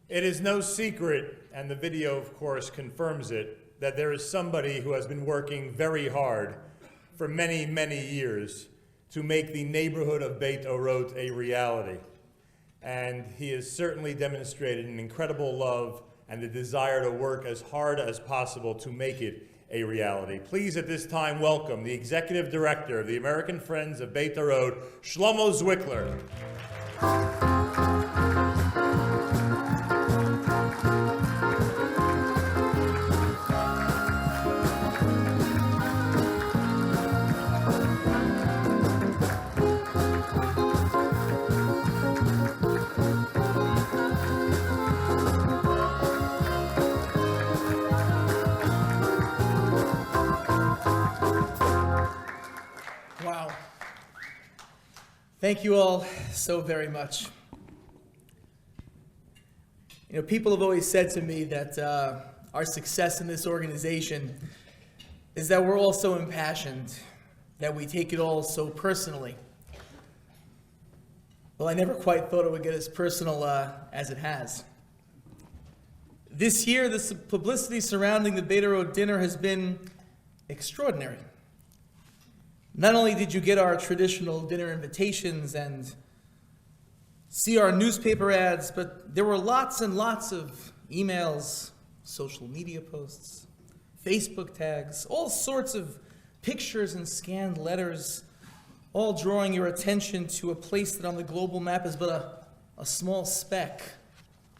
It is no secret, and the video, of course, confirms it, that there is somebody who has been working very hard for many, many years to make the neighborhood of Beit Orot a reality. And he has certainly demonstrated an incredible love and the desire to work as hard as possible to make it a reality. Please, at this time, welcome the Executive Director of the American Friends of Beit Orot, Shlomo Zwickler. Wow. Thank you all so very much. You know, people have always said to me that our success in this organization is that we're all so impassioned, that we take it all so personally. Well, I never quite thought it would get as personal as it has. This year, the publicity surrounding the Beit Orot dinner has been extraordinary. Not only did you get our traditional dinner invitations and see our newspaper ads, but there were lots and lots of emails, social media posts, Facebook tags, all sorts of pictures and scanned letters, all drawing your attention to a place that on the global map is but a small speck,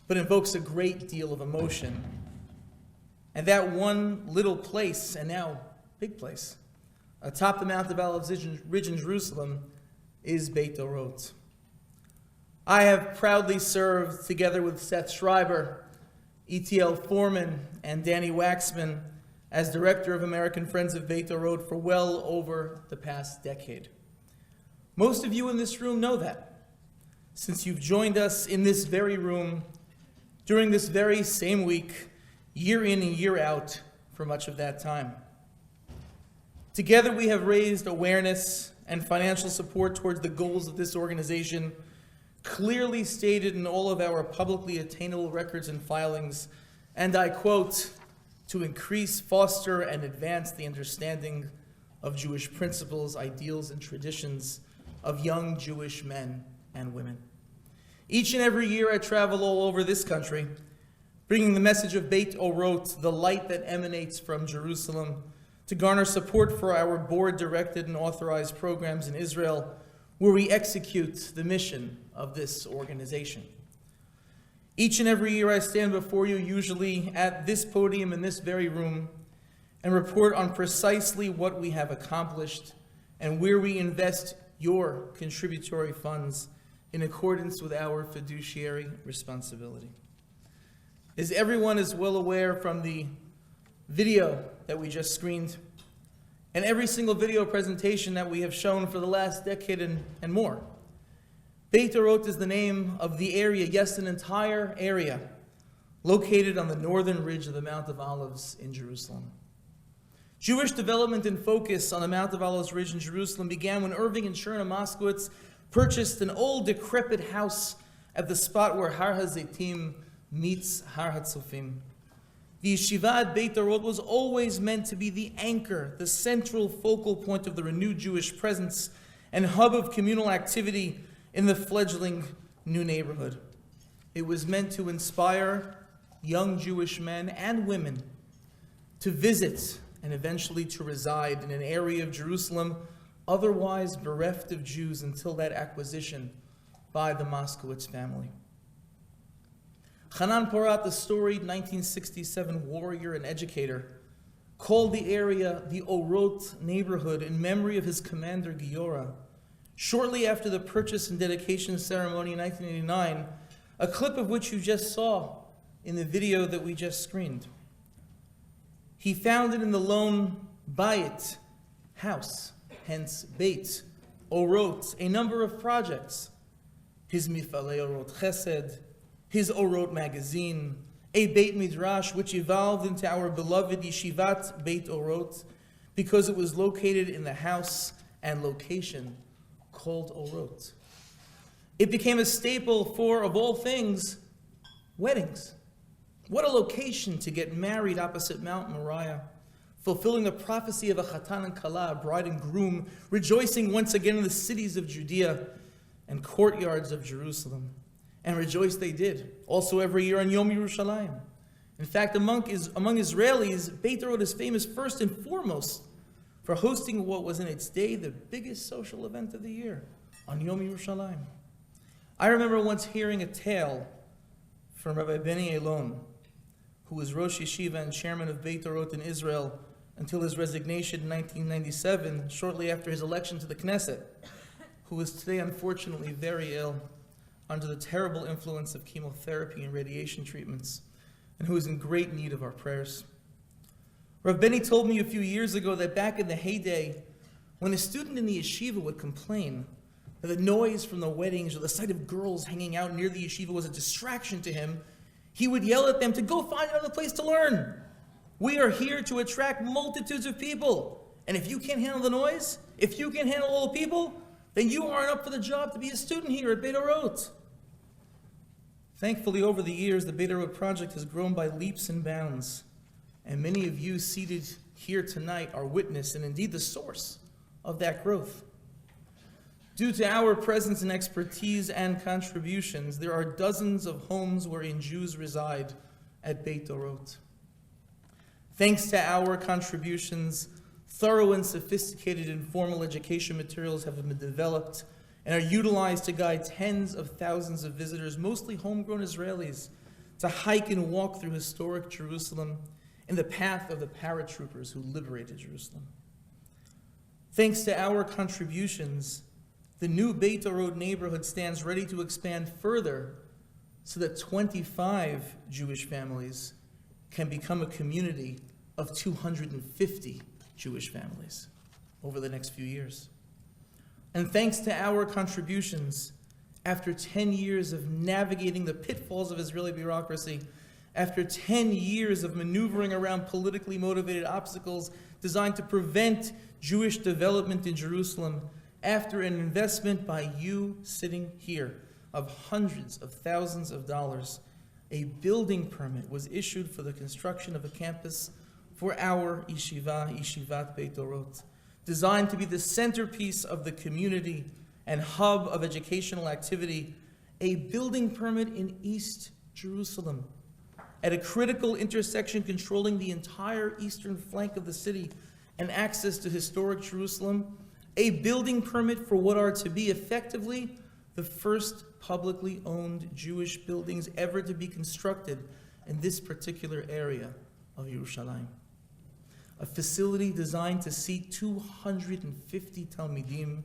but invokes a great deal of emotion. And that one little place, and now big place, atop the Mount of Olives Ridge in Jerusalem, is Beit Orot. I have proudly served together with Seth Schreiber, E.T.L. Foreman, and Danny Waxman as Director of American Friends of Beit Orot for well over the past decade. Most of you in this room know that, since you've joined us in this very room during this very same week, year in and year out, for much of that time. Together we have raised awareness and financial support towards the goals of this organization, clearly stated in all of our publicly attainable records and filings, and I quote, to increase, foster, and advance the understanding of Jewish principles, ideals, and traditions of young Jewish men and women. Each and every year I travel all over this country, bringing the message of Beit Orot, the light that emanates from Jerusalem, to garner support for our board-directed and authorized programs in Israel, where we execute the mission of this organization. Each and every year I stand before you, usually at this podium in this very room, and report on precisely what we have accomplished and where we invest your contributory funds in accordance with our fiduciary responsibility. As everyone is well aware from the video that we just screened, and every single video presentation that we have shown for the last decade and more, Beit Orot is the name of the area, yes, an entire area, located on the northern ridge of the Mount of Olives in Jerusalem. Jewish development and focus on the Mount of Olives Ridge in Jerusalem began when Irving and Sherna Moskowitz purchased an old decrepit house at the spot where Har HaZeitim meets Har HaTzofim. The yeshiva at Beit Orot was always meant to be the anchor, the central focal point of the renewed Jewish presence and hub of communal activity in the fledgling new neighborhood. It was meant to inspire young Jewish men and women to visit and eventually to reside in an area of Jerusalem otherwise bereft of Jews until that acquisition by the Moskowitz family. Hanan Porat, the storied 1967 warrior and educator, called the area the Orot neighborhood in memory of his commander Giora. Shortly after the purchase and dedication ceremony in 1989, a clip of which you just saw in the video that we just screened. He founded in the lone Beit, house, hence Beit Orot, a number of projects. His Mifalei Orot Chesed, his Orot magazine, a Beit Midrash which evolved into our beloved Yeshivat Beit Orot because it was located in the house and location called Orot. It became a staple for, of all things, Weddings. What a location to get married opposite Mount Moriah, fulfilling the prophecy of a chatan and kala, a bride and groom, rejoicing once again in the cities of Judea and courtyards of Jerusalem. And rejoice they did, also every year on Yom Yerushalayim. In fact, among Israelis, Beit Orot is famous first and foremost for hosting what was in its day the biggest social event of the year, on Yom Yerushalayim. I remember once hearing a tale from Rabbi Benny Elon, who was Rosh Yeshiva and chairman of Beit Orot in Israel until his resignation in 1997, shortly after his election to the Knesset, who is today unfortunately very ill under the terrible influence of chemotherapy and radiation treatments, and who is in great need of our prayers. Rav Benny told me a few years ago that back in the heyday, when a student in the yeshiva would complain that the noise from the weddings or the sight of girls hanging out near the yeshiva was a distraction to him, he would yell at them to go find another place to learn. We are here to attract multitudes of people. And if you can't handle the noise, if you can't handle all the people, then you aren't up for the job to be a student here at Beit Orot. Thankfully, over the years, the Beit Orot project has grown by leaps and bounds. And many of you seated here tonight are witness and indeed the source of that growth. Due to our presence and expertise and contributions, there are dozens of homes wherein Jews reside at Beit Orot. Thanks to our contributions, thorough and sophisticated informal education materials have been developed and are utilized to guide tens of thousands of visitors, mostly homegrown Israelis, to hike and walk through historic Jerusalem in the path of the paratroopers who liberated Jerusalem. Thanks to our contributions, the new Beit Orot neighborhood stands ready to expand further so that 25 Jewish families can become a community of 250 Jewish families over the next few years. And thanks to our contributions, after 10 years of navigating the pitfalls of Israeli bureaucracy, after 10 years of maneuvering around politically motivated obstacles designed to prevent Jewish development in Jerusalem, after an investment by you sitting here of hundreds of thousands of dollars, a building permit was issued for the construction of a campus for our yeshiva, Yeshivat Beit Orot, designed to be the centerpiece of the community and hub of educational activity, a building permit in East Jerusalem, at a critical intersection controlling the entire eastern flank of the city and access to historic Jerusalem, a building permit for what are to be effectively the first publicly owned Jewish buildings ever to be constructed in this particular area of Yerushalayim. A facility designed to seat 250 Talmidim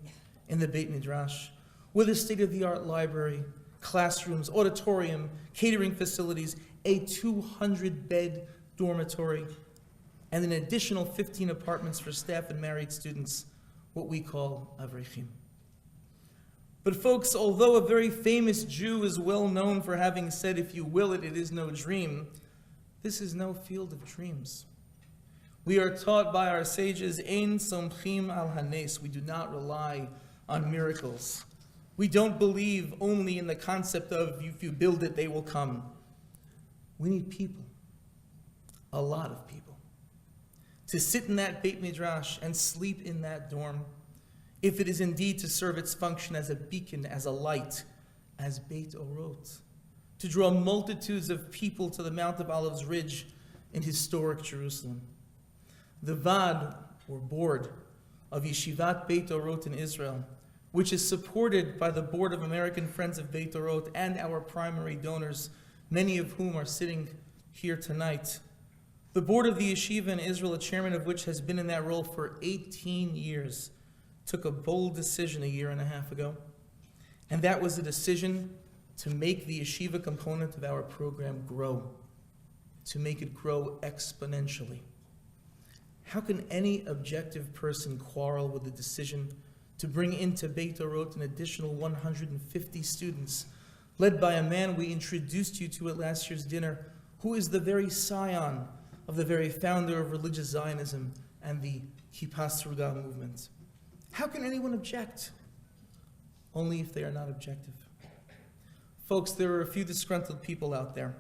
in the Beit Midrash, with a state-of-the-art library, classrooms, auditorium, catering facilities, a 200-bed dormitory, and an additional 15 apartments for staff and married students, what we call avrechim. But folks, although a very famous Jew is well known for having said, if you will it, it is no dream, this is no field of dreams. We are taught by our sages, Ein somchim al hanes. We do not rely on miracles. We don't believe only in the concept of if you build it, they will come. We need people, a lot of people, to sit in that Beit Midrash and sleep in that dorm, if it is indeed to serve its function as a beacon, as a light, as Beit Orot, to draw multitudes of people to the Mount of Olives Ridge in historic Jerusalem. The Vad, or board, of Yeshivat Beit Orot in Israel, which is supported by the Board of American Friends of Beit Orot and our primary donors, many of whom are sitting here tonight. The board of the yeshiva in Israel, a chairman of which has been in that role for 18 years, took a bold decision a year and a half ago. And that was the decision to make the yeshiva component of our program grow, to make it grow exponentially. How can any objective person quarrel with the decision to bring into Beit Orot an additional 150 students, led by a man we introduced you to at last year's dinner, who is the very scion of the very founder of religious Zionism and the Kippah Sruga movement? How can anyone object? Only if they are not objective. Folks, there are a few disgruntled people out there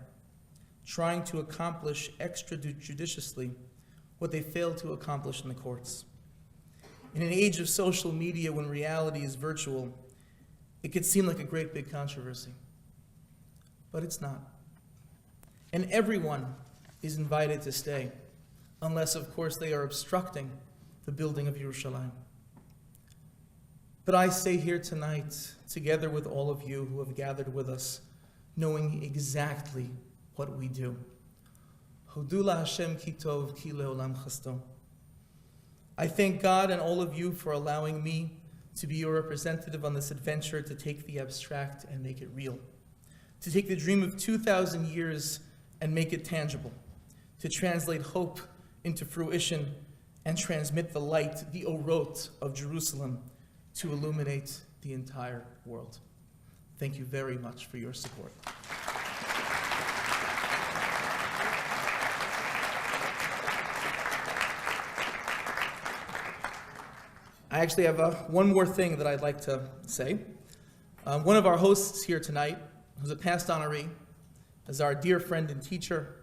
trying to accomplish extrajudiciously what they failed to accomplish in the courts. In an age of social media, when reality is virtual, it could seem like a great big controversy. But it's not. And everyone is invited to stay, unless, of course, they are obstructing the building of Yerushalayim. But I stay here tonight, together with all of you who have gathered with us, knowing exactly what we do. Hodula Hashem ki tov ki leolam chasto. I thank God and all of you for allowing me to be your representative on this adventure to take the abstract and make it real, to take the dream of 2,000 years and make it tangible, to translate hope into fruition and transmit the light, the Orot of Jerusalem, to illuminate the entire world. Thank you very much for your support. I actually have one more thing that I'd like to say. One of our hosts here tonight, who's a past honoree, is our dear friend and teacher,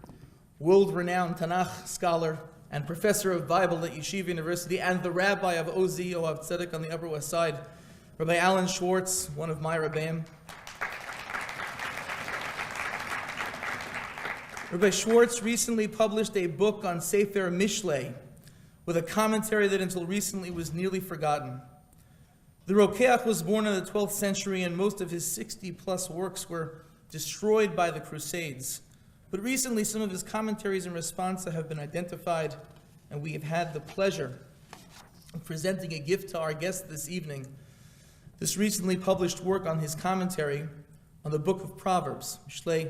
world-renowned Tanakh scholar, and professor of Bible at Yeshiva University, and the rabbi of OZ, Oav Tzedek, on the Upper West Side, Rabbi Alan Schwartz, one of my rabbeim. Rabbi Schwartz recently published a book on Sefer Mishlei, with a commentary that until recently was nearly forgotten. The Rokeach was born in the 12th century, and most of his 60-plus works were destroyed by the Crusades. But recently, some of his commentaries and responsa have been identified, and we have had the pleasure of presenting a gift to our guest this evening. This recently published work on his commentary on the book of Proverbs, Mishlei,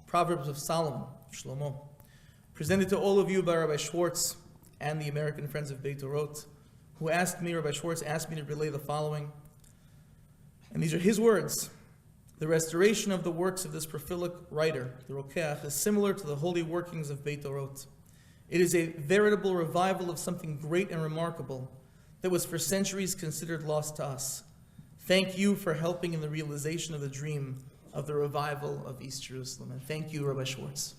Proverbs of Solomon, Shlomo, presented to all of you by Rabbi Schwartz and the American Friends of Beit Orot, who asked me, Rabbi Schwartz asked me to relay the following. And these are his words. The restoration of the works of this prolific writer, the Rokeach, is similar to the holy workings of Beit Orot. It is a veritable revival of something great and remarkable that was for centuries considered lost to us. Thank you for helping in the realization of the dream of the revival of East Jerusalem. And thank you, Rabbi Schwartz.